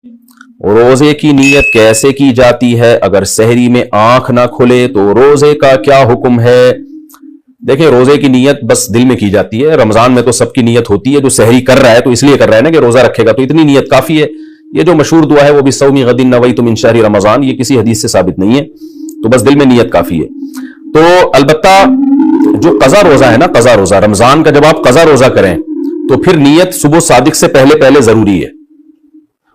روزے کی نیت کیسے کی جاتی ہے؟ اگر سحری میں آنکھ نہ کھلے تو روزے کا کیا حکم ہے؟ دیکھیں، روزے کی نیت بس دل میں کی جاتی ہے. رمضان میں تو سب کی نیت ہوتی ہے. جو سحری کر رہا ہے تو اس لیے کر رہا ہے نا کہ روزہ رکھے گا، تو اتنی نیت کافی ہے. یہ جو مشہور دعا ہے وہ بھی صوم غد نویت من شہر رمضان، یہ کسی حدیث سے ثابت نہیں ہے، تو بس دل میں نیت کافی ہے. تو البتہ جو قضا روزہ ہے نا، قضا روزہ رمضان کا، جب آپ قضا روزہ کریں تو پھر نیت صبح صادق سے پہلے ضروری ہے.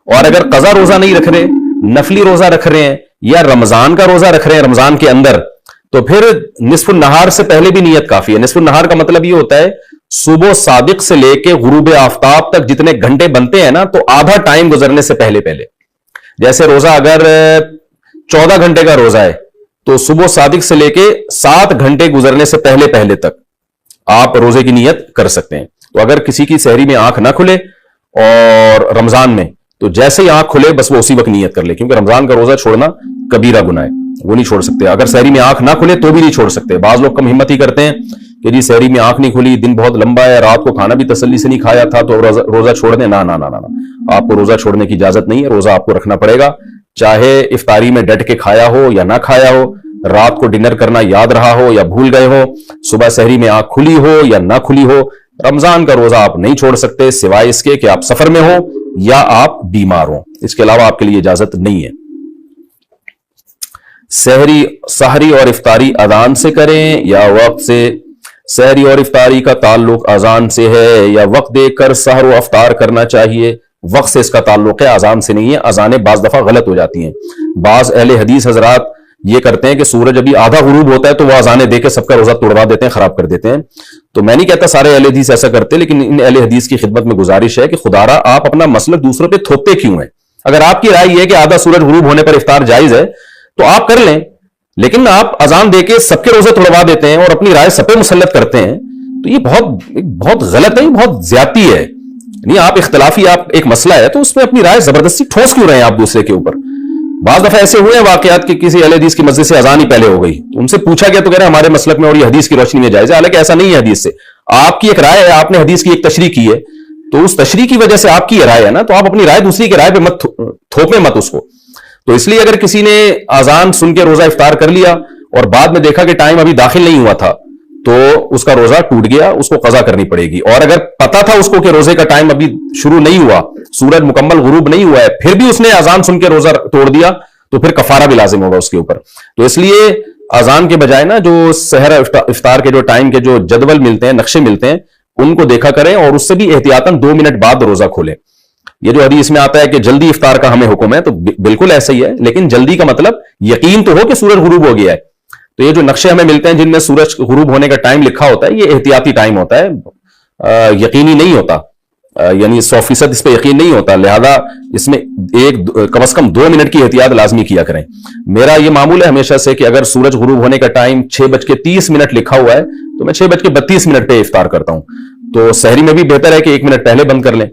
اور اگر قضا روزہ نہیں رکھ رہے، نفلی روزہ رکھ رہے ہیں یا رمضان کا روزہ رکھ رہے ہیں رمضان کے اندر، تو پھر نصف النہار سے پہلے بھی نیت کافی ہے. نصف النہار کا مطلب یہ ہوتا ہے صبح صادق سے لے کے غروب آفتاب تک جتنے گھنٹے بنتے ہیں نا، تو آدھا ٹائم گزرنے سے پہلے. جیسے روزہ اگر 14 گھنٹے کا روزہ ہے تو صبح صادق سے لے کے 7 گھنٹے گزرنے سے پہلے تک آپ روزے کی نیت کر سکتے ہیں. تو اگر کسی کی سحری میں آنکھ نہ کھلے اور رمضان میں، تو جیسے ہی آنکھ کھلے بس وہ اسی وقت نیت کر لے، کیونکہ رمضان کا روزہ چھوڑنا کبیرہ گناہ ہے، وہ نہیں چھوڑ سکتے. اگر سحری میں آنکھ نہ کھلے تو بھی نہیں چھوڑ سکتے. بعض لوگ کم ہمت ہی کرتے ہیں کہ جی سحری میں آنکھ نہیں کھلی، دن بہت لمبا ہے، رات کو کھانا بھی تسلی سے نہیں کھایا تھا تو روزہ چھوڑ دیں. نہ، آپ کو روزہ چھوڑنے کی اجازت نہیں ہے. روزہ آپ کو رکھنا پڑے گا، چاہے افطاری میں ڈٹ کے کھایا ہو یا نہ کھایا ہو، رات کو ڈنر کرنا یاد رہا ہو یا بھول گئے ہو، صبح سحری میں آنکھ کھلی ہو یا نہ کھلی ہو، رمضان کا روزہ آپ نہیں چھوڑ سکتے سوائے اس کے کہ آپ سفر میں ہو یا آپ بیمار ہو. اس کے علاوہ آپ کے لیے اجازت نہیں ہے. سحری اور افطاری اذان سے کریں یا وقت سے؟ سحری اور افطاری کا تعلق اذان سے ہے یا وقت دیکھ کر سحر و افطار کرنا چاہیے؟ وقت سے اس کا تعلق ہے، اذان سے نہیں ہے. اذانیں بعض دفعہ غلط ہو جاتی ہیں. بعض اہل حدیث حضرات یہ کرتے ہیں کہ سورج ابھی آدھا غروب ہوتا ہے تو وہ اذانیں دے کے سب کا روزہ توڑوا دیتے ہیں، خراب کر دیتے ہیں. تو میں نہیں کہتا سارے اہل حدیث ایسا کرتے، لیکن ان اہل حدیث کی خدمت میں گزارش ہے کہ خدارا آپ اپنا مسلک دوسروں پہ تھوپتے کیوں ہیں؟ اگر آپ کی رائے یہ ہے کہ آدھا سورج غروب ہونے پر افطار جائز ہے تو آپ کر لیں، لیکن آپ اذان دے کے سب کے روزے توڑوا دیتے ہیں اور اپنی رائے سب پہ مسلط کرتے ہیں، تو یہ بہت غلط ہے، بہت زیادتی ہے. نہیں، آپ اختلافی، آپ ایک مسئلہ ہے تو اس میں اپنی رائے زبردستی ٹھوس کیوں رہے ہیں آپ دوسرے کے اوپر؟ بعض دفعہ ایسے ہوئے ہیں واقعات کہ کسی اہل حدیث کی مسجد سے اذان ہی پہلے ہو گئی، ان سے پوچھا گیا تو کہہ رہے ہمارے مسلک میں اور یہ حدیث کی روشنی میں جائز ہے، حالانکہ ایسا نہیں ہے. حدیث سے آپ کی ایک رائے ہے، آپ نے حدیث کی ایک تشریح کی ہے، تو اس تشریح کی وجہ سے آپ کی رائے ہے نا، تو آپ اپنی رائے دوسری کی رائے پہ مت تھوپیں مت اس کو. تو اس لیے اگر کسی نے اذان سن کے روزہ افطار کر لیا اور بعد میں دیکھا کہ ٹائم ابھی داخل نہیں ہوا تھا تو اس کا روزہ ٹوٹ گیا، اس کو قضا کرنی پڑے گی. اور اگر پتا تھا اس کو کہ روزے کا ٹائم ابھی شروع نہیں ہوا، سورج مکمل غروب نہیں ہوا ہے، پھر بھی اس نے اذان سن کے روزہ توڑ دیا تو پھر کفارہ بھی لازم ہوگا اس کے اوپر. تو اس لیے اذان کے بجائے نا جو سحر افطار کے جو ٹائم کے جو جدول ملتے ہیں، نقشے ملتے ہیں، ان کو دیکھا کریں اور اس سے بھی احتیاطاً 2 منٹ بعد روزہ کھولیں. یہ جو حدیث میں آتا ہے کہ جلدی افطار کا ہمیں حکم ہے، تو بالکل ایسا ہی ہے، لیکن جلدی کا مطلب یقین تو ہو کہ سورج غروب ہو گیا ہے. تو یہ جو نقشے ہمیں ملتے ہیں جن میں سورج غروب ہونے کا ٹائم لکھا ہوتا ہے، یہ احتیاطی ٹائم ہوتا ہے، یقینی نہیں ہوتا، یعنی 100% اس پہ یقین نہیں ہوتا. لہذا اس میں کم از کم 2 منٹ کی احتیاط لازمی کیا کریں. میرا یہ معمول ہے ہمیشہ سے کہ اگر سورج غروب ہونے کا ٹائم 6:30 لکھا ہوا ہے تو میں 6:32 پہ افطار کرتا ہوں. تو سحری میں بھی بہتر ہے کہ 1 منٹ پہلے بند کر لیں.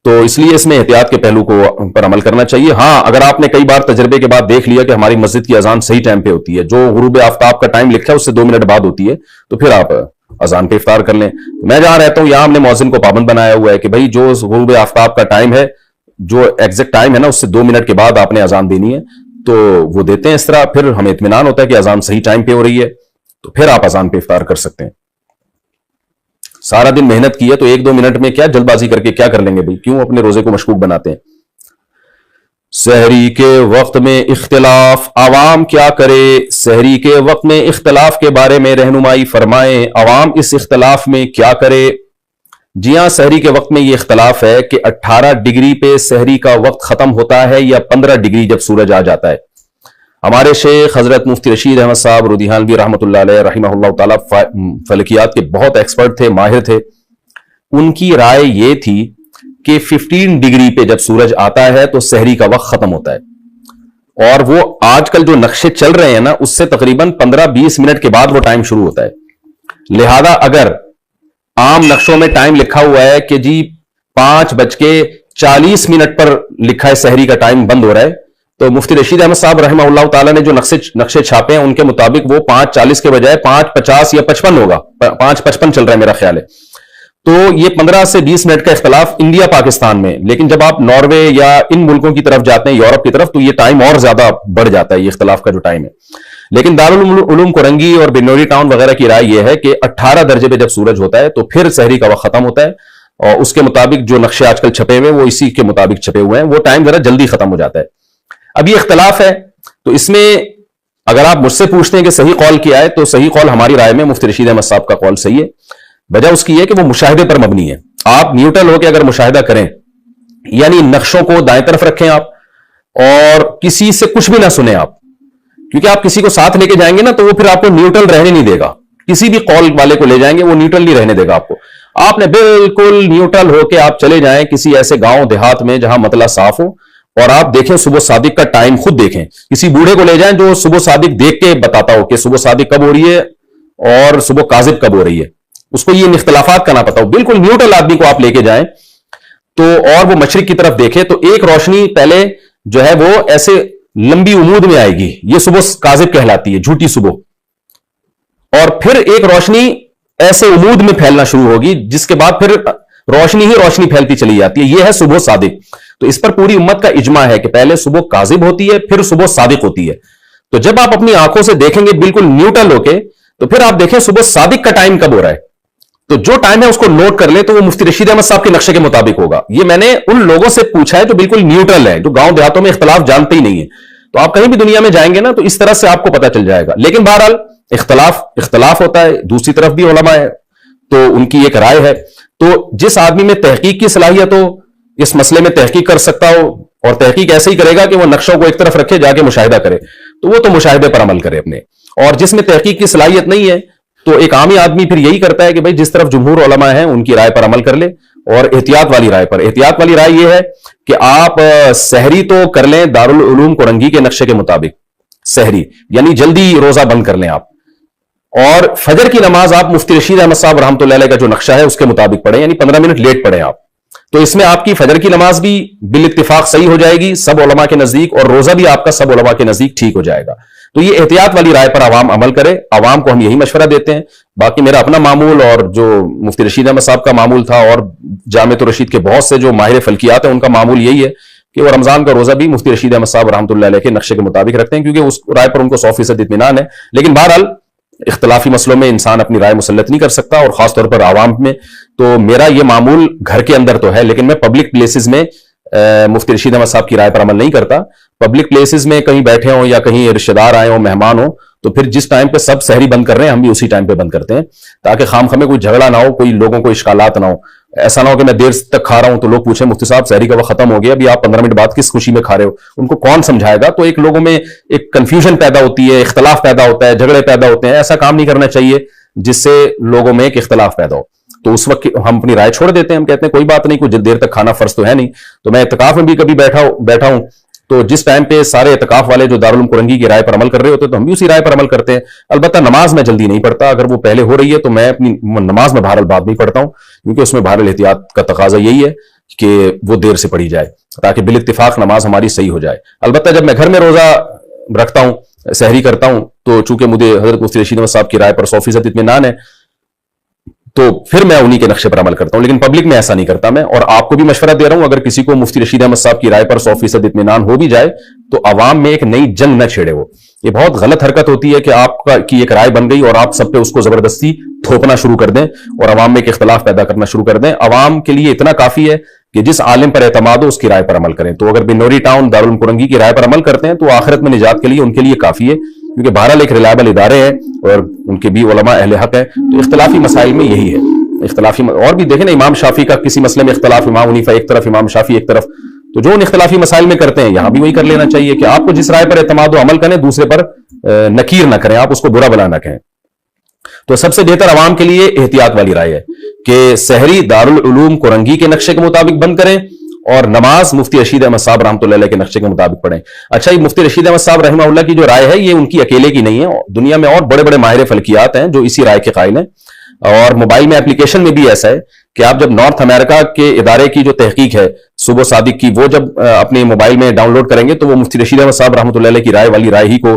تو اس لیے اس میں احتیاط کے پہلو کو پر عمل کرنا چاہیے. ہاں، اگر آپ نے کئی بار تجربے کے بعد دیکھ لیا کہ ہماری مسجد کی اذان صحیح ٹائم پہ ہوتی ہے، جو غروب آفتاب کا ٹائم لکھا ہے اس سے 2 منٹ بعد ہوتی ہے، تو پھر آپ اذان پہ افطار کر لیں. میں جہاں رہتا ہوں یہاں ہم نے مؤذن کو پابند بنایا ہوا ہے کہ بھائی جو غروب آفتاب کا ٹائم ہے، جو ایگزیکٹ ٹائم ہے نا، اس سے 2 منٹ کے بعد آپ نے اذان دینی ہے. تو وہ دیتے ہیں اس طرح، پھر ہمیں اطمینان ہوتا ہے کہ اذان صحیح ٹائم پہ ہو رہی ہے، تو پھر آپ اذان پہ افطار کر سکتے ہیں. سارا دن محنت کی ہے تو 1-2 منٹ میں کیا جلد بازی کر کے کیا کر لیں گے بھائی؟ کیوں اپنے روزے کو مشکوک بناتے ہیں؟ سحری کے وقت میں اختلاف، عوام کیا کرے؟ سحری کے وقت میں اختلاف کے بارے میں رہنمائی فرمائیں. عوام اس اختلاف میں کیا کرے؟ جی ہاں، سحری کے وقت میں یہ اختلاف ہے کہ 18 ڈگری پہ سحری کا وقت ختم ہوتا ہے یا 15 ڈگری جب سورج آ جاتا ہے. ہمارے شیخ حضرت مفتی رشید احمد صاحب رودیحانوی رحمۃ اللہ علیہ رحمہ اللہ تعالیٰ فلکیات کے بہت ایکسپرٹ تھے، ماہر تھے. ان کی رائے یہ تھی کہ 15 ڈگری پہ جب سورج آتا ہے تو سحری کا وقت ختم ہوتا ہے. اور وہ آج کل جو نقشے چل رہے ہیں نا، اس سے تقریباً 15-20 منٹ کے بعد وہ ٹائم شروع ہوتا ہے. لہذا اگر عام نقشوں میں ٹائم لکھا ہوا ہے کہ جی 5:40 پر لکھا ہے سحری کا ٹائم بند ہو رہا ہے، تو مفتی رشید احمد صاحب رحمہ اللہ تعالیٰ نے جو نقشے چھاپے ہیں ان کے مطابق وہ 5:40 کے بجائے 5:50 یا 55 ہوگا. 5:55 چل رہا ہے میرا خیال ہے. تو یہ 15 سے 20 منٹ کا اختلاف انڈیا پاکستان میں، لیکن جب آپ ناروے یا ان ملکوں کی طرف جاتے ہیں، یورپ کی طرف، تو یہ ٹائم اور زیادہ بڑھ جاتا ہے، یہ اختلاف کا جو ٹائم ہے. لیکن دارالعلوم کورنگی اور بنوری ٹاؤن وغیرہ کی رائے یہ ہے کہ 18 درجے پہ جب سورج ہوتا ہے تو پھر سحری کا وقت ختم ہوتا ہے، اور اس کے مطابق جو نقشے آج کل چھپے ہوئے ہیں وہ اسی کے مطابق چھپے ہوئے ہیں، وہ ٹائم ذرا جلدی ختم ہو جاتا ہے. اب یہ اختلاف ہے، تو اس میں اگر آپ مجھ سے پوچھتے ہیں کہ صحیح قول کیا ہے، تو صحیح قول ہماری رائے میں مفتی رشید احمد صاحب کا قول صحیح ہے. وجہ اس کی ہے کہ وہ مشاہدے پر مبنی ہے. آپ نیوٹرل ہو کے اگر مشاہدہ کریں، یعنی نقشوں کو دائیں طرف رکھیں آپ، اور کسی سے کچھ بھی نہ سنیں آپ، کیونکہ آپ کسی کو ساتھ لے کے جائیں گے نا تو وہ پھر آپ کو نیوٹرل رہنے نہیں دے گا. کسی بھی قول والے کو لے جائیں گے وہ نیوٹرل نہیں رہنے دے گا آپ کو. آپ نے بالکل نیوٹرل ہو کے آپ چلے جائیں کسی ایسے گاؤں دیہات میں جہاں مطلع صاف ہو، اور آپ دیکھیں صبح صادق کا ٹائم خود دیکھیں. کسی بوڑھے کو لے جائیں جو صبح صادق دیکھ کے بتاتا ہو کہ صبح صادق کب ہو رہی ہے اور صبح کاذب کب ہو رہی ہے، اس کو یہ اختلافات کا نہ پتا ہو. بالکل نیوٹرل آدمی کو آپ لے کے جائیں تو، اور وہ مشرق کی طرف دیکھے تو ایک روشنی پہلے جو ہے وہ ایسے لمبی عمود میں آئے گی، یہ صبح کاذب کہلاتی ہے، جھوٹی صبح. اور پھر ایک روشنی ایسے عمود میں پھیلنا شروع ہوگی، جس کے بعد پھر روشنی ہی روشنی پھیلتی چلی جاتی ہے، یہ ہے صبح صادق. تو اس پر پوری امت کا اجماع ہے کہ پہلے صبح کاذب ہوتی ہے پھر صبح صادق ہوتی ہے. تو جب آپ اپنی آنکھوں سے دیکھیں گے بالکل نیوٹرل ہو کے، تو پھر آپ دیکھیں صبح صادق کا ٹائم کب ہو رہا ہے. تو جو ٹائم ہے اس کو نوٹ کر لیں، تو وہ مفتی رشید احمد صاحب کے نقشے کے مطابق ہوگا. یہ میں نے ان لوگوں سے پوچھا ہے جو بالکل نیوٹرل ہے، جو گاؤں دیہاتوں میں اختلاف جانتے ہی نہیں ہے. تو آپ کہیں بھی دنیا میں جائیں گے نا تو اس طرح سے آپ کو پتا چل جائے گا. لیکن بہرحال اختلاف ہوتا ہے. دوسری طرف بھی علماء ہے تو ان کی ایک رائے ہے. تو جس آدمی میں تحقیق کی صلاحیت ہو، اس مسئلے میں تحقیق کر سکتا ہو، اور تحقیق ایسے ہی کرے گا کہ وہ نقشوں کو ایک طرف رکھے، جا کے مشاہدہ کرے، تو وہ تو مشاہدے پر عمل کرے اپنے. اور جس میں تحقیق کی صلاحیت نہیں ہے تو ایک عامی آدمی پھر یہی کرتا ہے کہ بھئی جس طرف جمہور علماء ہیں ان کی رائے پر عمل کر لے. اور احتیاط والی رائے پر، احتیاط والی رائے یہ ہے کہ آپ سحری تو کر لیں دارالعلوم کورنگی کے نقشے کے مطابق، سحری یعنی جلدی روزہ بند کر لیں آپ، اور فجر کی نماز آپ مفتی رشید احمد صاحب رحمۃ اللہ علیہ کا جو نقشہ ہے اس کے مطابق پڑھیں، یعنی 15 منٹ لیٹ پڑھیں آپ. تو اس میں آپ کی فجر کی نماز بھی بالاتفاق صحیح ہو جائے گی سب علماء کے نزدیک، اور روزہ بھی آپ کا سب علماء کے نزدیک ٹھیک ہو جائے گا. تو یہ احتیاط والی رائے پر عوام عمل کرے. عوام کو ہم یہی مشورہ دیتے ہیں. باقی میرا اپنا معمول اور جو مفتی رشید احمد صاحب کا معمول تھا، اور جامعۃ الرشید کے بہت سے جو ماہر فلکیات ہیں ان کا معمول یہی ہے کہ وہ رمضان کا روزہ بھی مفتی رشید احمد صاحب رحمۃ اللہ علیہ کے نقشے کے مطابق رکھتے ہیں، کیونکہ اس رائے پر ان کو 100% اطمینان ہے. لیکن بہرحال اختلافی مسئلوں میں انسان اپنی رائے مسلط نہیں کر سکتا، اور خاص طور پر عوام میں. تو میرا یہ معمول گھر کے اندر تو ہے، لیکن میں پبلک پلیسز میں مفتی رشید احمد صاحب کی رائے پر عمل نہیں کرتا. پبلک پلیسز میں کہیں بیٹھے ہوں یا کہیں رشتہ دار آئے ہوں، مہمان ہوں، تو پھر جس ٹائم پہ سب سحری بند کر رہے ہیں ہم بھی اسی ٹائم پہ بند کرتے ہیں، تاکہ خام خامے کوئی جھگڑا نہ ہو، کوئی لوگوں کو اشکالات نہ ہو. ایسا نہ ہو کہ میں دیر تک کھا رہا ہوں تو لوگ پوچھیں مفتی صاحب سحری کا وقت ختم ہو گیا، ابھی آپ 15 منٹ بعد کس خوشی میں کھا رہے ہو، ان کو کون سمجھائے گا. تو ایک لوگوں میں ایک کنفیوژن پیدا ہوتی ہے، اختلاف پیدا ہوتا ہے، جھگڑے پیدا ہوتے ہیں. ایسا کام نہیں کرنا چاہیے جس سے لوگوں میں ایک اختلاف پیدا ہو. تو اس وقت ہم اپنی رائے چھوڑ دیتے ہیں، ہم کہتے ہیں کوئی بات نہیں، کوئی دیر تک کھانا فرض تو ہے نہیں. تو میں اعتکاف میں بھی کبھی بیٹھا ہوں، تو جس ٹائم پہ سارے اعتکاف والے جو دارالعلوم کورنگی کی رائے پر عمل کر رہے ہوتے ہیں تو ہم بھی اسی رائے پر عمل کرتے ہیں. البتہ نماز میں جلدی نہیں پڑھتا، اگر وہ پہلے ہو رہی ہے تو میں اپنی نماز میں بہرحال بعد نہیں پڑھتا ہوں، کیونکہ اس میں بہرحال احتیاط کا تقاضا یہی ہے کہ وہ دیر سے پڑھی جائے تاکہ بالاتفاق نماز ہماری صحیح ہو جائے. البتہ جب میں گھر میں روزہ رکھتا ہوں، سحری کرتا ہوں، تو چونکہ مجھے حضرت مفتی رشید احمد صاحب کی رائے پر 100% اطمینان ہے، تو پھر میں انہی کے نقشے پر عمل کرتا ہوں. لیکن پبلک میں ایسا نہیں کرتا میں. اور آپ کو بھی مشورہ دے رہا ہوں، اگر کسی کو مفتی رشید احمد صاحب کی رائے پر 100% اطمینان ہو بھی جائے تو عوام میں ایک نئی جنگ نہ چھیڑے. وہ یہ بہت غلط حرکت ہوتی ہے کہ آپ کی ایک رائے بن گئی اور آپ سب پہ اس کو زبردستی تھوپنا شروع کر دیں اور عوام میں ایک اختلاف پیدا کرنا شروع کر دیں. عوام کے لیے اتنا کافی ہے کہ جس عالم پر اعتماد ہو اس کی رائے پر عمل کریں. تو اگر بنوری ٹاؤن دارالعلوم کورنگی کی رائے پر عمل کرتے ہیں تو آخرت میں نجات کے لیے ان کے لیے کافی ہے، کیونکہ بہرحال ایک ریلائبل ادارے ہیں اور ان کے بھی علماء اہل حق ہیں. تو اختلافی مسائل میں یہی ہے. اختلافی اور بھی دیکھیں نا، امام شافعی کا کسی مسئلے میں اختلاف، امام حنیفہ ایک طرف، امام شافعی ایک طرف. تو جو ان اختلافی مسائل میں کرتے ہیں یہاں بھی وہی کر لینا چاہیے کہ آپ کو جس رائے پر اعتماد ہو عمل کریں، دوسرے پر نکیر نہ کریں، آپ اس کو برا بلا نہ کہیں. تو سب سے بہتر عوام کے لیے احتیاط والی رائے ہے کہ سحری دارالعلوم کورنگی کے نقشے کے مطابق بند کریں اور نماز مفتی رشید احمد صاحب رحمۃ اللہ علیہ کے نقشے کے مطابق پڑھیں. اچھا، یہ مفتی رشید احمد صاحب رحمہ اللہ کی جو رائے ہے یہ ان کی اکیلے کی نہیں ہے، دنیا میں اور بڑے بڑے ماہر فلکیات ہیں جو اسی رائے کے قائل ہیں. اور موبائل میں اپلیکیشن میں بھی ایسا ہے کہ آپ جب نارتھ امریکہ کے ادارے کی جو تحقیق ہے صبح صادق کی، وہ جب اپنے موبائل میں ڈاؤن لوڈ کریں گے تو وہ مفتی رشید احمد صاحب رحمۃ اللہ علیہ کی رائے والی رائے ہی کو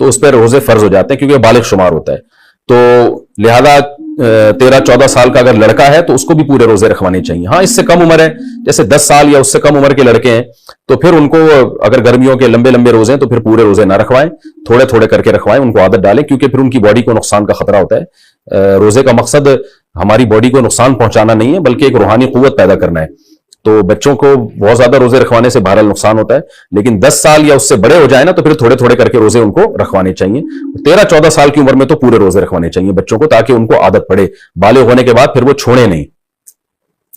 تو اس پہ روزے فرض ہو جاتے ہیں کیونکہ بالغ شمار ہوتا ہے. تو لہذا 13-14 سال کا اگر لڑکا ہے تو اس کو بھی پورے روزے رکھوانے چاہیے. ہاں اس سے کم عمر ہے جیسے 10 سال یا اس سے کم عمر کے لڑکے ہیں تو پھر ان کو اگر گرمیوں کے لمبے لمبے روزے ہیں تو پھر پورے روزے نہ رکھوائیں, تھوڑے تھوڑے کر کے رکھوائیں, ان کو عادت ڈالیں کیونکہ پھر ان کی باڈی کو نقصان کا خطرہ ہوتا ہے. روزے کا مقصد ہماری باڈی کو نقصان پہنچانا نہیں ہے بلکہ ایک روحانی قوت پیدا کرنا ہے. تو بچوں کو بہت زیادہ روزے رکھوانے سے بہرحال نقصان ہوتا ہے, لیکن 10 سال یا اس سے بڑے ہو جائیں نا تو پھر تھوڑے تھوڑے کر کے روزے ان کو رکھوانے چاہیے. 13-14 سال کی عمر میں تو پورے روزے رکھوانے چاہیے بچوں کو تاکہ ان کو عادت پڑے, بالغ ہونے کے بعد پھر وہ چھوڑے نہیں.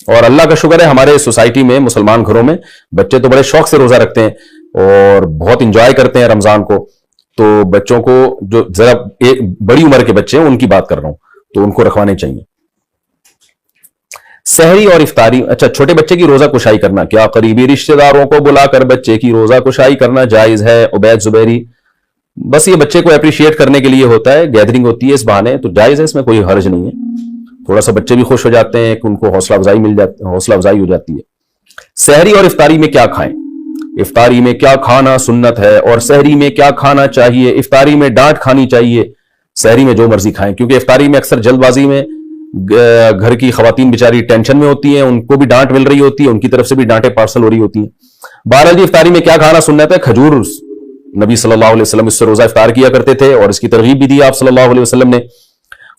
اور اللہ کا شکر ہے ہمارے سوسائٹی میں مسلمان گھروں میں بچے تو بڑے شوق سے روزہ رکھتے ہیں اور بہت انجوائے کرتے ہیں رمضان کو. تو بچوں کو جو ذرا ایک بڑی عمر کے بچے ہیں ان کی بات کر رہا ہوں تو ان کو رکھوانے چاہیے. سحری اور افطاری, اچھا چھوٹے بچے کی روزہ کشائی کرنا, کیا قریبی رشتہ داروں کو بلا کر بچے کی روزہ کشائی کرنا جائز ہے؟ عبید زبیری, بس یہ بچے کو اپریشیٹ کرنے کے لیے ہوتا ہے, گیدرنگ ہوتی ہے اس بہانے, تو جائز ہے, اس میں کوئی حرج نہیں ہے. تھوڑا سا بچے بھی خوش ہو جاتے ہیں کہ ان کو حوصلہ افزائی ہو جاتی ہے. سحری اور افطاری میں کیا کھائیں؟ افطاری میں کیا کھانا سنت ہے اور سحری میں کیا کھانا چاہیے؟ افطاری میں ڈانٹ کھانی چاہیے, سحری میں جو مرضی کھائیں کیونکہ افطاری میں اکثر جلد بازی میں گھر کی خواتین بیچاری ٹینشن میں ہوتی ہیں, ان کو بھی ڈانٹ مل رہی ہوتی ہے, ان کی طرف سے بھی ڈانٹیں پارسل ہو رہی ہوتی ہیں. بہرحال جی افطاری میں کیا کھانا سنت ہے؟ کھجور, نبی صلی اللہ علیہ وسلم اس سے روزہ افطار کیا کرتے تھے اور اس کی ترغیب بھی دی آپ صلی اللہ علیہ وسلم نے.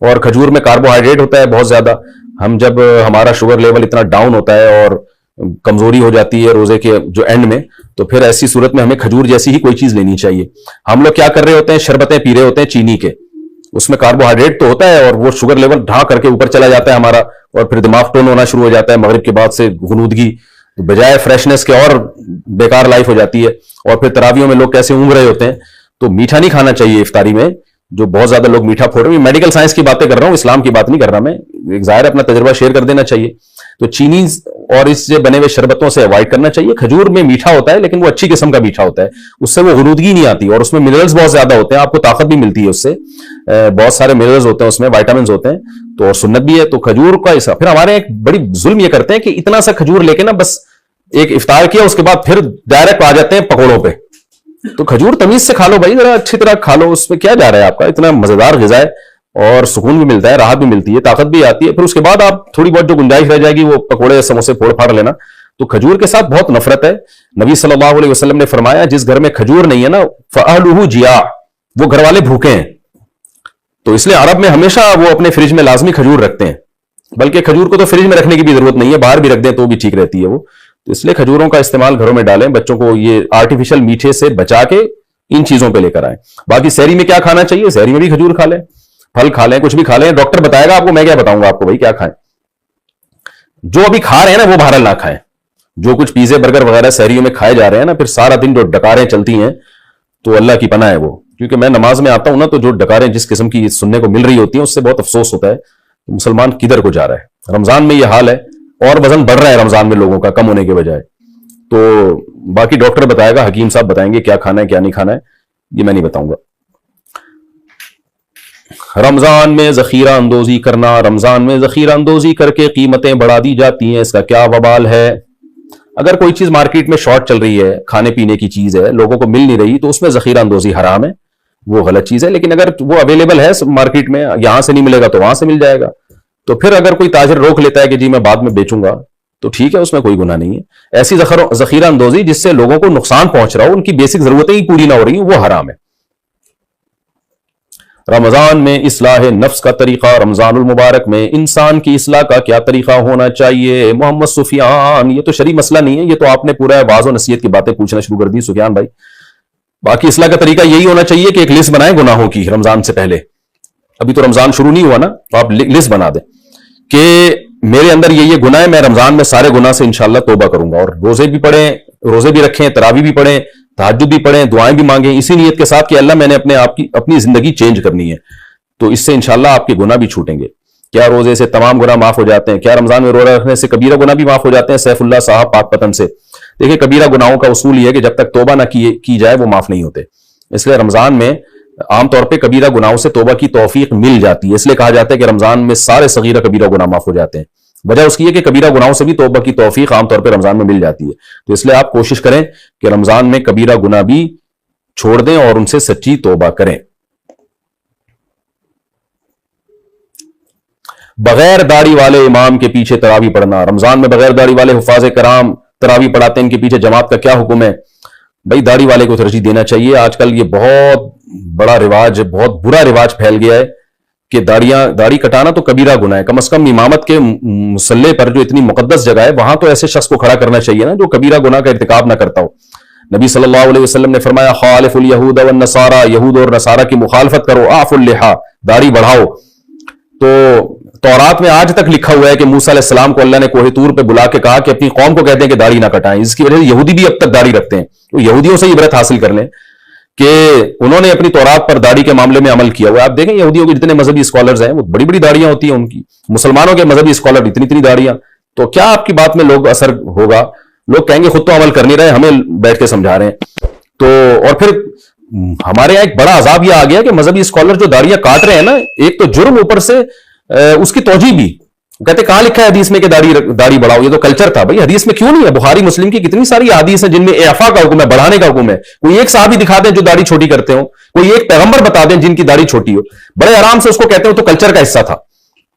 اور کھجور میں کاربوہائیڈریٹ ہوتا ہے بہت زیادہ. ہم جب ہمارا شوگر لیول اتنا ڈاؤن ہوتا ہے اور کمزوری ہو جاتی ہے روزے کے جو اینڈ میں, تو پھر ایسی صورت میں ہمیں کھجور جیسی ہی کوئی چیز لینی چاہیے. ہم لوگ کیا کر رہے ہوتے ہیں, شربتیں پی رہے ہوتے ہیں چینی کے, اس میں کاربوہائیڈریٹ تو ہوتا ہے اور وہ شوگر لیول ڈھا کر کے اوپر چلا جاتا ہے ہمارا, اور پھر دماغ ٹون ہونا شروع ہو جاتا ہے مغرب کے بعد سے, غنودگی بجائے فریشنس کے اور بیکار لائف ہو جاتی ہے. اور پھر تراویوں میں لوگ کیسے اونگ رہے ہوتے ہیں. تو میٹھا نہیں کھانا چاہیے افطاری میں, جو بہت زیادہ لوگ میٹھا پھوڑ رہے ہیں. میڈیکل سائنس کی باتیں کر رہا ہوں, اسلام کی بات نہیں کر رہا میں, ایک ظاہر اپنا تجربہ شیئر کر دینا چاہیے. تو چینی اور اس سے بنے ہوئے شربتوں سے اوائڈ کرنا چاہیے. کھجور میں میٹھا ہوتا ہے لیکن وہ اچھی قسم کا میٹھا ہوتا ہے, اس سے وہ غنودگی نہیں آتی اور اس میں منرلز بہت زیادہ ہوتے ہیں, آپ کو طاقت بھی ملتی ہے اس سے, بہت سارے منرلز ہوتے ہیں اس میں, وائٹامنز ہوتے ہیں, تو اور سنت بھی ہے. تو کھجور کا ایسا, پھر ہمارے ایک بڑی ظلم یہ کرتے ہیں کہ اتنا سا کھجور لے کے نا بس ایک افطار کیا, اس کے بعد پھر ڈائریکٹ آ جاتے ہیں پکوڑوں پہ. تو کھجور تمیز سے کھا لو بھائی, ذرا اچھی طرح کھا لو, اس پہ کیا جا رہا ہے آپ کا, اتنا مزیدار غذا ہے اور سکون بھی ملتا ہے, راحت بھی ملتی ہے, طاقت بھی آتی ہے. پھر اس کے بعد آپ تھوڑی بہت جو گنجائش رہ جائے گی وہ پکوڑے سموسے پھوڑ پھاڑ لینا. تو کھجور کے ساتھ بہت نفرت ہے. نبی صلی اللہ علیہ وسلم نے فرمایا جس گھر میں کھجور نہیں ہے نا فَأَهْلُهُ جِيَاعٌ, وہ گھر والے بھوکے ہیں. تو اس لیے عرب میں ہمیشہ وہ اپنے فریج میں لازمی کھجور رکھتے ہیں, بلکہ کھجور کو تو فریج میں رکھنے کی بھی ضرورت نہیں ہے, باہر بھی رکھ دیں تو بھی ٹھیک رہتی ہے وہ. تو اس لیے کھجوروں کا استعمال گھروں میں ڈالیں, بچوں کو یہ آرٹیفیشل میٹھے سے بچا کے ان چیزوں پہ لے کر آئیں. باقی سحری میں کیا کھانا چاہیے؟ سحری میں بھی کھجور کھا لیں, پھل کھا لیں, کچھ بھی کھا لیں, ڈاکٹر بتائے گا آپ کو, میں کیا بتاؤں گا آپ کو بھائی کیا کھائیں. جو ابھی کھا رہے ہیں نا وہ بہرحال نہ کھائیں. جو کچھ پیزے برگر وغیرہ سحریوں میں کھائے جا رہے ہیں نا, پھر سارا دن جو ڈکاریں چلتی ہیں تو اللہ کی پناہ ہے وہ. کیونکہ میں نماز میں آتا ہوں نا, تو جو ڈکاریں جس قسم کی سننے کو مل رہی ہوتی ہیں اس سے بہت افسوس ہوتا ہے. مسلمان کدھر کو جا رہا ہے؟ رمضان میں یہ حال ہے, اور وزن بڑھ رہا ہے رمضان میں لوگوں کا کم ہونے کے بجائے. تو باقی ڈاکٹر بتائے گا, حکیم صاحب بتائیں گے کیا کھانا ہے کیا نہیں کھانا ہے, یہ میں نہیں بتاؤں گا. رمضان میں ذخیرہ اندوزی کرنا, رمضان میں ذخیرہ اندوزی کر کے قیمتیں بڑھا دی جاتی ہیں, اس کا کیا وبال ہے؟ اگر کوئی چیز مارکیٹ میں شارٹ چل رہی ہے, کھانے پینے کی چیز ہے, لوگوں کو مل نہیں رہی, تو اس میں ذخیرہ اندوزی حرام ہے, وہ غلط چیز ہے. لیکن اگر وہ اویلیبل ہے مارکیٹ میں, یہاں سے نہیں ملے گا تو وہاں سے مل جائے گا, تو پھر اگر کوئی تاجر روک لیتا ہے کہ جی میں بعد میں بیچوں گا, تو ٹھیک ہے, اس میں کوئی گناہ نہیں ہے. ایسی ذخیرہ اندوزی جس سے لوگوں کو نقصان پہنچ رہا ہو, ان کی بیسک ضرورتیں ہی پوری نہ ہو رہی, وہ حرام ہے. رمضان میں اصلاح نفس کا طریقہ, رمضان المبارک میں انسان کی اصلاح کا کیا طریقہ ہونا چاہیے؟ محمد سفیان, یہ تو شرعی مسئلہ نہیں ہے, یہ تو آپ نے پورا واعظ و نصیحت کی باتیں پوچھنا شروع کر دی سفیان بھائی. باقی اصلاح کا طریقہ یہی ہونا چاہیے کہ ایک لسٹ بنائیں گناہوں کی رمضان سے پہلے. ابھی تو رمضان شروع نہیں ہوا نا, تو آپ لسٹ بنا دیں کہ میرے اندر یہ گناہ ہے, میں رمضان میں سارے گناہ سے انشاءاللہ توبہ کروں گا, اور روزے بھی پڑھیں, روزے بھی رکھیں, تراویح بھی پڑھیں, تہجد بھی پڑھیں, دعائیں بھی مانگیں, اسی نیت کے ساتھ کہ اللہ میں نے اپنی زندگی چینج کرنی ہے. تو اس سے انشاءاللہ آپ کے گناہ بھی چھوٹیں گے. کیا روزے سے تمام گناہ معاف ہو جاتے ہیں؟ کیا رمضان میں روزہ رکھنے سے کبیرہ گناہ بھی معاف ہو جاتے ہیں؟ سیف اللہ صاحب پاک پتن سے. دیکھیں کبیرہ گناہوں کا اصول یہ ہے کہ جب تک توبہ نہ کی جائے وہ معاف نہیں ہوتے. اس لیے رمضان میں عام طور پہ کبیرہ گناہوں سے توبہ کی توفیق مل جاتی ہے. اس لیے کہا جاتا ہے کہ رمضان میں سارے صغیرہ کبیرہ گناہ معاف ہو جاتے ہیں. وجہ اس کی ہے کہ کبیرہ گناہوں سے بھی توبہ کی توفیق عام طور پہ رمضان میں مل جاتی ہے. تو اس لیے آپ کوشش کریں کہ رمضان میں کبیرہ گناہ بھی چھوڑ دیں اور ان سے سچی توبہ کریں. بغیر داڑھی والے امام کے پیچھے تراویح پڑھنا. رمضان میں بغیر داڑھی والے حفاظ کرام تراویح پڑھاتے ہیں, ان کے پیچھے جماعت کا کیا حکم ہے؟ بھائی داڑھی والے کو ترجیح دینا چاہیے. آج کل یہ بہت بڑا رواج, بہت برا رواج پھیل گیا ہے کہ داڑھی کٹانا تو کبیرہ گناہ ہے. کم از کم امامت کے مصلے پر جو اتنی مقدس جگہ ہے وہاں تو ایسے شخص کو کھڑا کرنا چاہیے نا جو کبیرہ گناہ کا ارتکاب نہ کرتا ہو. نبی صلی اللہ علیہ وسلم نے فرمایا خالف الیہود والنصارى, یہود اور نصارہ کی مخالفت کرو. اعفوا اللحى, داڑھی بڑھاؤ. تو تورات میں آج تک لکھا ہوا ہے کہ موسیٰ علیہ السلام کو اللہ نے کوہ طور پہ بلا کے کہا کہ اپنی قوم کو کہتے ہیں کہ داڑھی نہ کٹائیں. اس کی وجہ سے یہودی بھی اب تک داڑھی رکھتے ہیں. تو یہودیوں سے عبرت حاصل کر لیں کہ انہوں نے اپنی تورات پر داڑھی کے معاملے میں عمل کیا ہوا ہے. آپ دیکھیں یہودیوں کے جتنے مذہبی اسکالرز ہیں وہ بڑی بڑی داڑیاں ہوتی ہیں ان کی. مسلمانوں کے مذہبی اسکالر اتنی اتنی داڑیاں. تو کیا آپ کی بات میں لوگ اثر ہوگا؟ لوگ کہیں گے خود تو عمل کر نہیں رہے, ہمیں بیٹھ کے سمجھا رہے ہیں. تو اور پھر ہمارے یہاں ایک بڑا عذاب یہ آ گیا کہ مذہبی اسکالر جو داڑیاں کاٹ رہے ہیں نا, ایک تو جرم, اوپر سے اس کی توجیہ بھی. کہتے کہاں لکھا ہے حدیث میں کہ داڑھی بڑھاؤ؟ یہ تو کلچر تھا. بھائی حدیث میں کیوں نہیں ہے؟ بخاری مسلم کی کتنی ساری حدیث ہیں جن میں اعفاء کا حکم ہے, بڑھانے کا حکم ہے. کوئی ایک صحابی دکھا دیں جو داڑھی چھوٹی کرتے ہو, کوئی ایک پیغمبر بتا دیں جن کی داڑھی چھوٹی ہو, بڑے آرام سے اس کو کہتے ہو تو کلچر کا حصہ تھا.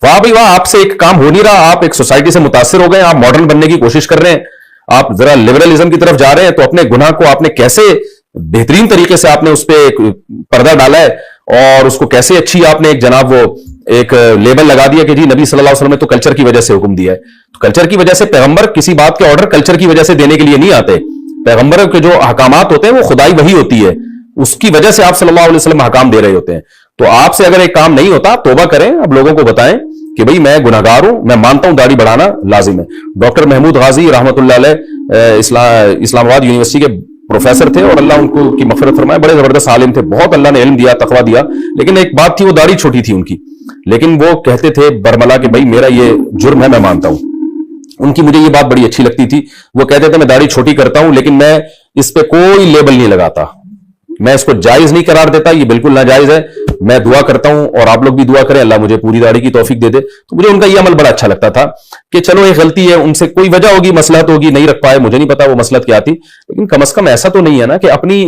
واہ بھائی واہ, آپ سے ایک کام ہو نہیں رہا, آپ ایک سوسائٹی سے متاثر ہو گئے, آپ ماڈرن بننے کی کوشش کر رہے ہیں, آپ ذرا لبرلزم کی طرف جا رہے ہیں. تو اپنے گناہ کو آپ نے کیسے بہترین طریقے سے آپ نے اس پہ پردہ ڈالا ہے, اور اس کو کیسے اچھی آپ نے ایک جناب وہ ایک لیبل لگا دیا کہ جی نبی صلی اللہ علیہ وسلم نے تو کلچر کی وجہ سے حکم دیا ہے. تو کلچر کی وجہ سے پیغمبر کسی بات کے آرڈر کلچر کی وجہ سے دینے کے لیے نہیں آتے. پیغمبر کے جو احکامات ہوتے ہیں وہ خدائی وحی ہوتی ہے, اس کی وجہ سے آپ صلی اللہ علیہ وسلم احکام دے رہے ہوتے ہیں. تو آپ سے اگر ایک کام نہیں ہوتا توبہ کریں, اب لوگوں کو بتائیں کہ بھئی میں گناہگار ہوں, میں مانتا ہوں داڑھی بڑھانا لازم ہے. ڈاکٹر محمود غازی رحمۃ اللہ علیہ اسلام آباد یونیورسٹی کے پروفیسر تھے, اور اللہ ان کو کی مغفرت فرمائے, بڑے زبردست عالم تھے, بہت اللہ نے علم دیا, تقویٰ دیا. لیکن ایک بات تھی, وہ داڑھی چھوٹی تھی ان کی, لیکن وہ کہتے تھے برملا کہ بھائی میرا یہ جرم ہے, میں مانتا ہوں. ان کی مجھے یہ بات بڑی اچھی لگتی تھی. وہ کہتے تھے میں داڑھی چھوٹی کرتا ہوں لیکن میں اس پہ کوئی لیبل نہیں لگاتا, میں اس کو جائز نہیں قرار دیتا, یہ بالکل ناجائز ہے. میں دعا کرتا ہوں اور آپ لوگ بھی دعا کریں اللہ مجھے پوری داڑھی کی توفیق دے دے. تو مجھے ان کا یہ عمل بڑا اچھا لگتا تھا کہ چلو ایک غلطی ہے, ان سے کوئی وجہ ہوگی, مصلحت ہوگی, نہیں رکھ پائے, مجھے نہیں پتا وہ مصلحت کیا تھی, لیکن کم از کم ایسا تو نہیں ہے نا کہ اپنی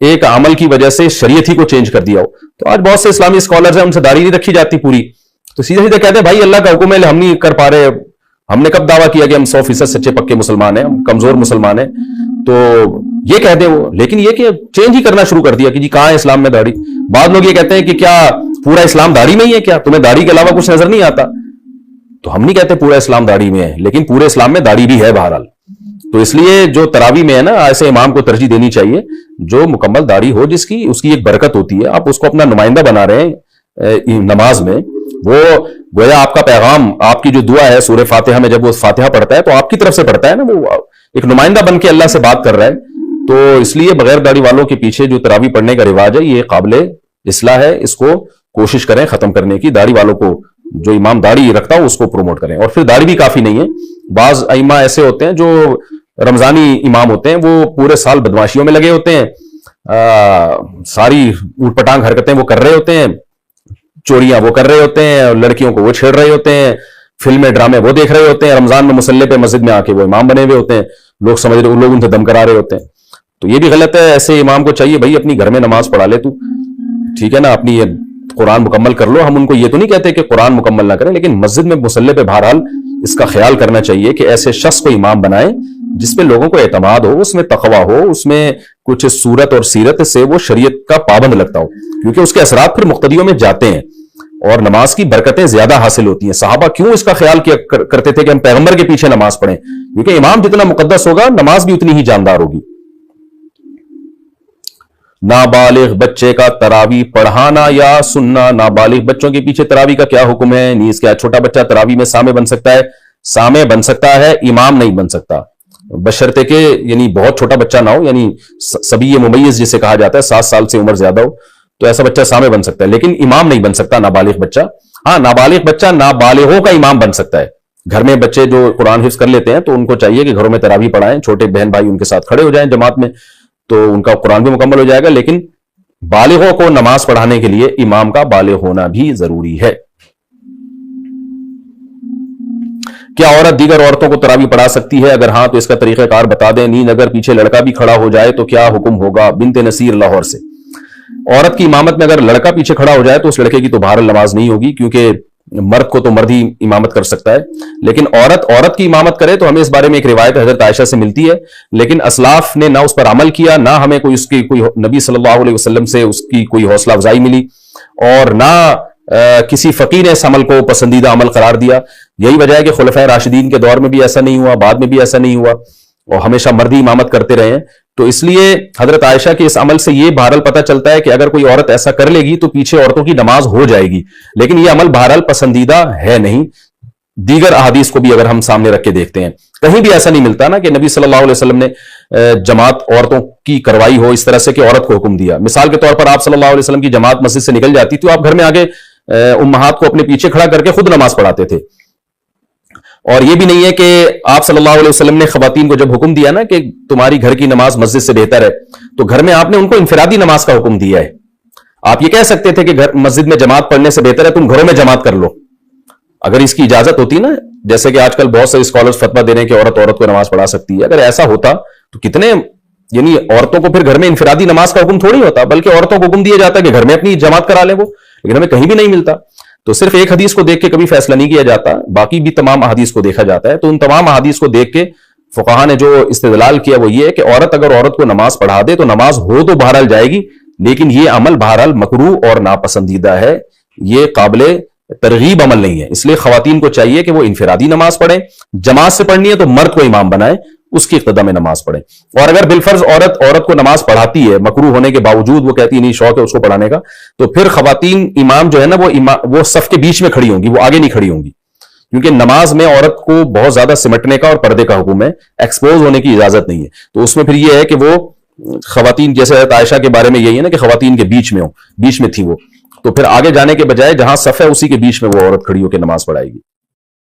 ایک عمل کی وجہ سے شریعت ہی کو چینج کر دیا ہو. تو آج بہت سے اسلامی اسکالرز ہیں, ان سے داڑھی نہیں رکھی جاتی پوری, تو سیدھے سیدھے کہتے ہیں بھائی اللہ کا حکم ہے, ہم نہیں کر پا رہے. ہم نے کب دعویٰ کیا کہ ہم 100% سچے پکے مسلمان ہیں, ہم کمزور مسلمان ہیں؟ تو یہ کہہ دیں وہ, لیکن یہ کہ چینج ہی کرنا شروع کر دیا کہ جی کہاں ہے اسلام میں داڑھی. بعض لوگ یہ کہتے ہیں کہ کیا پورا اسلام داڑھی میں ہی ہے, کیا تمہیں داڑھی کے علاوہ کچھ نظر نہیں آتا؟ تو ہم نہیں کہتے پورا اسلام داڑھی میں ہے, لیکن پورے اسلام میں داڑھی بھی ہے بہرحال. تو اس لیے جو تراویح میں ہے نا, ایسے امام کو ترجیح دینی چاہیے جو مکمل داڑھی ہو, جس کی اس کی ایک برکت ہوتی ہے. آپ اس کو اپنا نمائندہ بنا رہے ہیں نماز میں, وہ گویا آپ کا پیغام, آپ کی جو دعا ہے سورہ فاتحہ میں جب وہ فاتحہ پڑھتا ہے تو آپ کی طرف سے پڑھتا ہے نا, وہ ایک نمائندہ بن کے اللہ سے بات کر رہا ہے. تو اس لیے بغیر داڑھی والوں کے پیچھے جو تراویح پڑھنے کا رواج ہے یہ قابل اصلاح ہے, اس کو کوشش کریں ختم کرنے کی. داڑھی والوں کو, جو امام داڑھی رکھتا ہو اس کو پروموٹ کریں. اور پھر داڑھی بھی کافی نہیں ہے, بعض ائمہ ایسے ہوتے ہیں جو رمضانی امام ہوتے ہیں, وہ پورے سال بدماشیوں میں لگے ہوتے ہیں, ساری اوٹ پٹانگ حرکتیں وہ کر رہے ہوتے ہیں, چوریاں وہ کر رہے ہوتے ہیں, لڑکیوں کو وہ چھیڑ رہے ہوتے ہیں, فلمیں ڈرامے وہ دیکھ رہے ہوتے ہیں, رمضان میں مصلے پہ مسجد میں آ کے وہ امام بنے ہوئے ہوتے ہیں, لوگ سمجھ رہے, لوگ ان سے دم کرا رہے ہوتے ہیں. تو یہ بھی غلط ہے. ایسے امام کو چاہیے بھائی اپنی گھر میں نماز پڑھا لے تو, ٹھیک ہے نا, اپنی قرآن مکمل کر لو. ہم ان کو یہ تو نہیں کہتے کہ قرآن مکمل نہ کریں, لیکن مسجد میں مصلے پہ بہرحال اس کا خیال کرنا چاہیے کہ ایسے شخص کو امام بنائیں جس پہ لوگوں کو اعتماد ہو, اس میں تقویٰ ہو, اس میں کچھ صورت اور سیرت سے وہ شریعت کا پابند لگتا ہو, کیونکہ اس کے اثرات پھر مقتدیوں میں جاتے ہیں اور نماز کی برکتیں زیادہ حاصل ہوتی ہیں. صحابہ کیوں اس کا خیال کرتے تھے کہ ہم پیغمبر کے پیچھے نماز پڑھیں؟ کیونکہ امام جتنا مقدس ہوگا نماز بھی اتنی ہی جاندار ہوگی. نابالغ بچے کا تراویح پڑھانا یا سننا. نابالغ بچوں کے پیچھے تراویح کا کیا حکم ہے؟ نیز کیا چھوٹا بچہ تراویح میں سامع بن سکتا ہے؟ سامع بن سکتا ہے, امام نہیں بن سکتا, بشرطے کہ یعنی بہت چھوٹا بچہ نہ ہو, یعنی صبی ممیز جسے کہا جاتا ہے, 7 سال سے عمر زیادہ ہو, تو ایسا بچہ سامع بن سکتا ہے, لیکن امام نہیں بن سکتا نابالغ بچہ. ہاں نابالغ بچہ نابالغوں کا امام بن سکتا ہے. گھر میں بچے جو قرآن حفظ کر لیتے ہیں تو ان کو چاہیے کہ گھروں میں تراویح پڑھائیں, چھوٹے بہن بھائی ان کے ساتھ کھڑے ہو جائیں جماعت میں, تو ان کا قرآن بھی مکمل ہو جائے گا. لیکن بالغوں کو نماز پڑھانے کے لیے امام کا بالغ ہونا بھی ضروری ہے. کیا عورت دیگر عورتوں کو تراویح پڑھا سکتی ہے؟ اگر ہاں تو اس کا طریقہ کار بتا دیں. نیند اگر پیچھے لڑکا بھی کھڑا ہو جائے تو کیا حکم ہوگا؟ بنت نصیر لاہور سے. عورت کی امامت میں اگر لڑکا پیچھے کھڑا ہو جائے تو اس لڑکے کی تو بہرحال نماز نہیں ہوگی، کیونکہ مرد کو تو مرد ہی امامت کر سکتا ہے. لیکن عورت کی امامت کرے تو ہمیں اس بارے میں ایک روایت حضرت عائشہ سے ملتی ہے، لیکن اسلاف نے نہ اس پر عمل کیا، نہ ہمیں کوئی نبی صلی اللہ علیہ وسلم سے اس کی کوئی حوصلہ افزائی ملی، اور نہ کسی فقیر نے اس عمل کو پسندیدہ عمل قرار دیا. یہی وجہ ہے کہ خلفائے راشدین کے دور میں بھی ایسا نہیں ہوا، بعد میں بھی ایسا نہیں ہوا، اور ہمیشہ مردی امامت کرتے رہے ہیں. تو اس لیے حضرت عائشہ کے اس عمل سے یہ بہرحال پتہ چلتا ہے کہ اگر کوئی عورت ایسا کر لے گی تو پیچھے عورتوں کی نماز ہو جائے گی، لیکن یہ عمل بہرحال پسندیدہ ہے نہیں. دیگر احادیث کو بھی اگر ہم سامنے رکھ کے دیکھتے ہیں، کہیں بھی ایسا نہیں ملتا نا کہ نبی صلی اللہ علیہ وسلم نے جماعت عورتوں کی کروائی ہو اس طرح سے کہ عورت کو حکم دیا. مثال کے طور پر آپ صلی اللہ علیہ وسلم کی جماعت مسجد سے نکل جاتی تو آپ گھر میں آگے امہات کو اپنے پیچھے کھڑا کر کے خود نماز پڑھاتے تھے. اور یہ بھی نہیں ہے کہ آپ صلی اللہ علیہ وسلم نے خواتین کو جب حکم دیا نا کہ تمہاری گھر کی نماز مسجد سے بہتر ہے، تو گھر میں آپ نے ان کو انفرادی نماز کا حکم دیا ہے. آپ یہ کہہ سکتے تھے کہ مسجد میں جماعت پڑھنے سے بہتر ہے تم گھروں میں جماعت کر لو، اگر اس کی اجازت ہوتی نا، جیسے کہ آج کل بہت سے اسکالرز فتویٰ دے رہے ہیں کہ عورت کو نماز پڑھا سکتی ہے. اگر ایسا ہوتا تو کتنے، یعنی عورتوں کو پھر گھر میں انفرادی نماز کا حکم تھوڑی ہوتا، بلکہ عورتوں کو حکم دیا جاتا ہے کہ گھر میں اپنی جماعت کرا لیں وہ، لیکن ہمیں کہیں بھی نہیں ملتا. تو صرف ایک حدیث کو دیکھ کے کبھی فیصلہ نہیں کیا جاتا، باقی بھی تمام احادیث کو دیکھا جاتا ہے. تو ان تمام احادیث کو دیکھ کے فقہا نے جو استدلال کیا وہ یہ ہے کہ اگر عورت کو نماز پڑھا دے تو نماز ہو تو بہرحال جائے گی، لیکن یہ عمل بہرحال مکروہ اور ناپسندیدہ ہے، یہ قابل ترغیب عمل نہیں ہے. اس لیے خواتین کو چاہیے کہ وہ انفرادی نماز پڑھیں، جماعت سے پڑھنی ہے تو مرد کو امام بنائیں، اس کی اقتداء میں نماز پڑھیں. اور اگر بالفرض عورت کو نماز پڑھاتی ہے مکروہ ہونے کے باوجود، وہ کہتی نہیں شوق ہے اس کو پڑھانے کا، تو پھر خواتین امام جو ہے نا وہ صف کے بیچ میں کھڑی ہوں گی، وہ آگے نہیں کھڑی ہوں گی، کیونکہ نماز میں عورت کو بہت زیادہ سمٹنے کا اور پردے کا حکم ہے، ایکسپوز ہونے کی اجازت نہیں ہے. تو اس میں پھر یہ ہے کہ وہ خواتین، جیسے حضرت عائشہ کے بارے میں یہی ہے نا کہ خواتین کے بیچ میں تھی وہ، تو پھر آگے جانے کے بجائے جہاں صف ہے اسی کے بیچ میں وہ عورت کھڑی ہو کے نماز پڑھائے گی.